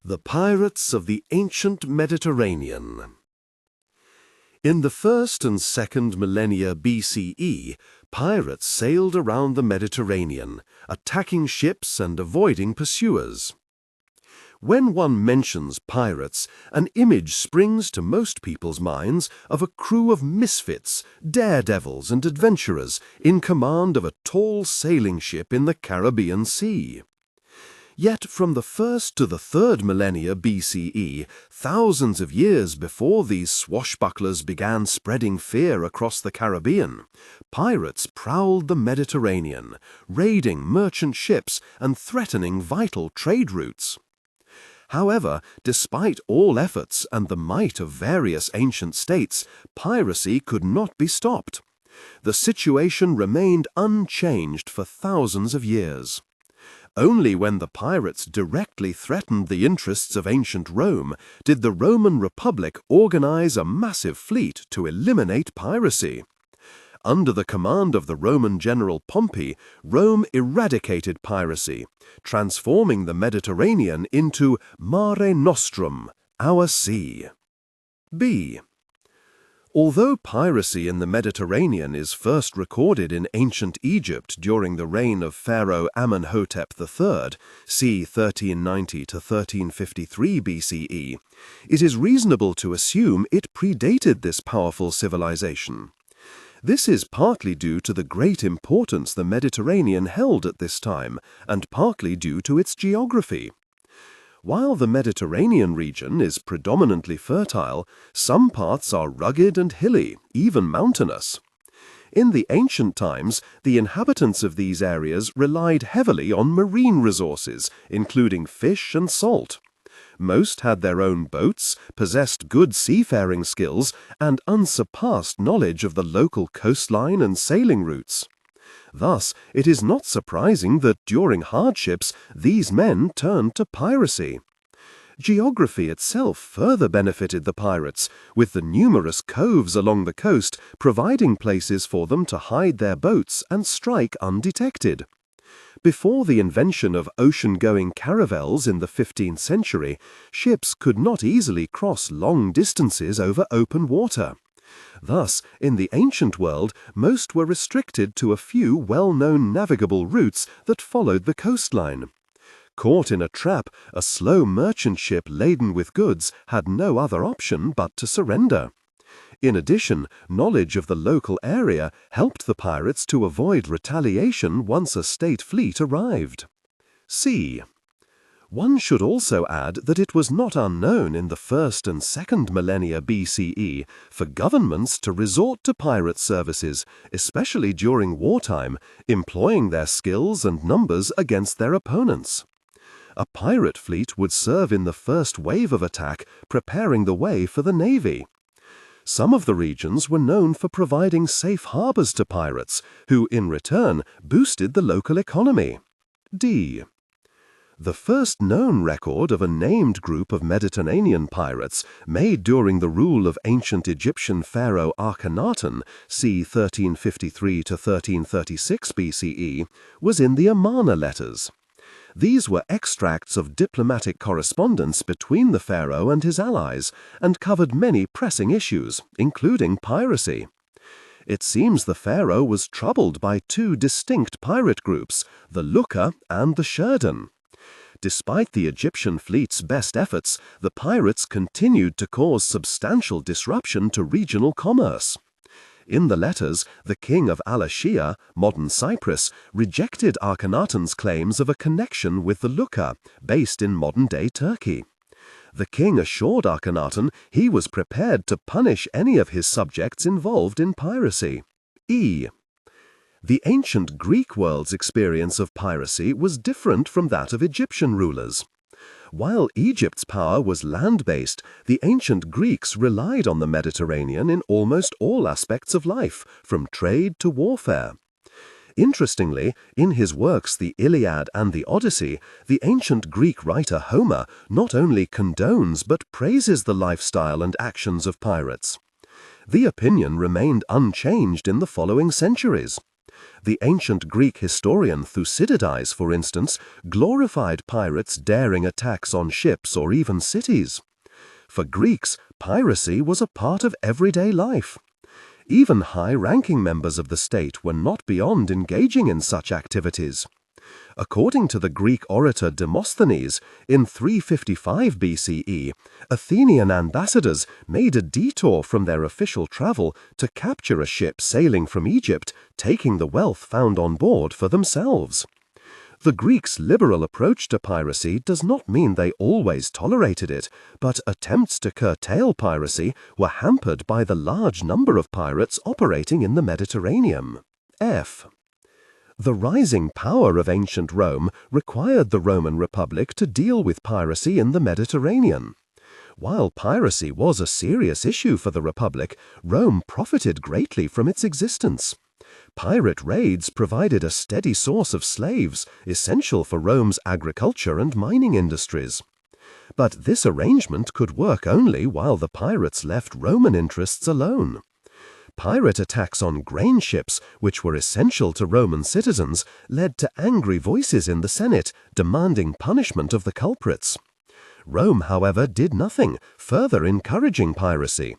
The pirates of the ancient Mediterranean. In the 1st and 2nd millennia BCE, pirates sailed around the Mediterranean, attacking ships and avoiding pursuers. When one mentions pirates, an image springs to most people's minds of a crew of misfits, daredevils and adventurers in command of a tall sailing ship in the Caribbean Sea. Yet from the 1st to the 3rd millennia BCE, thousands of years before these swashbucklers began spreading fear across the Caribbean, pirates prowled the Mediterranean, raiding merchant ships and threatening vital trade routes. However, despite all efforts and the might of various ancient states, piracy could not be stopped. The situation remained unchanged for thousands of years. Only when the pirates directly threatened the interests of ancient Rome did the Roman Republic organize a massive fleet to eliminate piracy. Under the command of the Roman general Pompey, Rome eradicated piracy, transforming the Mediterranean into Mare Nostrum, our sea. B. Although piracy in the Mediterranean is first recorded in ancient Egypt during the reign of Pharaoh Amenhotep III, c. 1390 to 1353 BCE, it is reasonable to assume it predated this powerful civilization. This is partly due to the great importance the Mediterranean held at this time, and partly due to its geography. While the Mediterranean region is predominantly fertile, some parts are rugged and hilly, even mountainous. In the ancient times, the inhabitants of these areas relied heavily on marine resources, including fish and salt. Most had their own boats, possessed good seafaring skills, and unsurpassed knowledge of the local coastline and sailing routes. Thus, it is not surprising that during hardships, these men turned to piracy. Geography itself further benefited the pirates, with the numerous coves along the coast providing places for them to hide their boats and strike undetected. Before the invention of ocean-going caravels in the 15th century, ships could not easily cross long distances over open water. Thus, in the ancient world, most were restricted to a few well-known navigable routes that followed the coastline. Caught in a trap, a slow merchant ship laden with goods had no other option but to surrender. In addition, knowledge of the local area helped the pirates to avoid retaliation once a state fleet arrived. C. One should also add that it was not unknown in the 1st and 2nd millennia BCE for governments to resort to pirate services, especially during wartime, employing their skills and numbers against their opponents. A pirate fleet would serve in the first wave of attack, preparing the way for the navy. Some of the regions were known for providing safe harbors to pirates, who in return boosted the local economy. D. The first known record of a named group of Mediterranean pirates made during the rule of ancient Egyptian Pharaoh Akhenaten, c. 1353 to 1336 BCE, was in the Amarna letters. These were extracts of diplomatic correspondence between the pharaoh and his allies, and covered many pressing issues, including piracy. It seems the pharaoh was troubled by two distinct pirate groups, the Lucca and the Sheridan. Despite the Egyptian fleet's best efforts, the pirates continued to cause substantial disruption to regional commerce. In the letters, the king of Al-Ashia, modern Cyprus, rejected Akhenaten's claims of a connection with the Lucca, based in modern-day Turkey. The king assured Akhenaten he was prepared to punish any of his subjects involved in piracy. E. The ancient Greek world's experience of piracy was different from that of Egyptian rulers. While Egypt's power was land-based, the ancient Greeks relied on the Mediterranean in almost all aspects of life, from trade to warfare. Interestingly, in his works The Iliad and the Odyssey, the ancient Greek writer Homer not only condones but praises the lifestyle and actions of pirates. The opinion remained unchanged in the following centuries. The ancient Greek historian Thucydides, for instance, glorified pirates daring attacks on ships or even cities. For Greeks, piracy was a part of everyday life. Even high-ranking members of the state were not beyond engaging in such activities. According to the Greek orator Demosthenes, in 355 BCE, Athenian ambassadors made a detour from their official travel to capture a ship sailing from Egypt, taking the wealth found on board for themselves. The Greeks' liberal approach to piracy does not mean they always tolerated it, but attempts to curtail piracy were hampered by the large number of pirates operating in the Mediterranean. F. The rising power of ancient Rome required the Roman Republic to deal with piracy in the Mediterranean. While piracy was a serious issue for the Republic, Rome profited greatly from its existence. Pirate raids provided a steady source of slaves, essential for Rome's agriculture and mining industries. But this arrangement could work only while the pirates left Roman interests alone. Pirate attacks on grain ships, which were essential to Roman citizens, led to angry voices in the Senate demanding punishment of the culprits. Rome, however, did nothing, further encouraging piracy.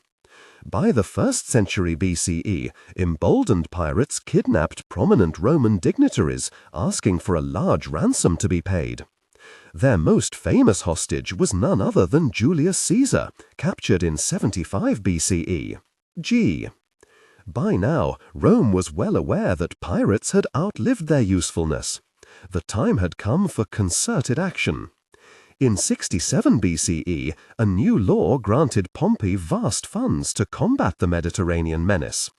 By the 1st century BCE, emboldened pirates kidnapped prominent Roman dignitaries, asking for a large ransom to be paid. Their most famous hostage was none other than Julius Caesar, captured in 75 BCE. G. By now, Rome was well aware that pirates had outlived their usefulness. The time had come for concerted action. In 67 BCE, a new law granted Pompey vast funds to combat the Mediterranean menace.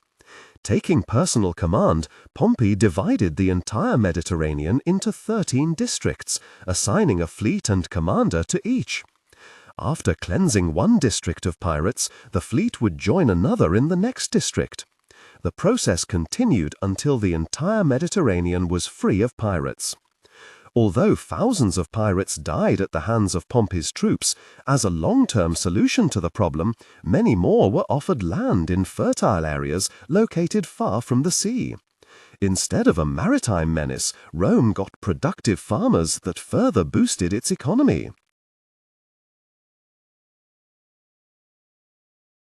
Taking personal command, Pompey divided the entire Mediterranean into 13 districts, assigning a fleet and commander to each. After cleansing one district of pirates, the fleet would join another in the next district. The process continued until the entire Mediterranean was free of pirates. Although thousands of pirates died at the hands of Pompey's troops, as a long-term solution to the problem, many more were offered land in fertile areas located far from the sea. Instead of a maritime menace, Rome got productive farmers that further boosted its economy.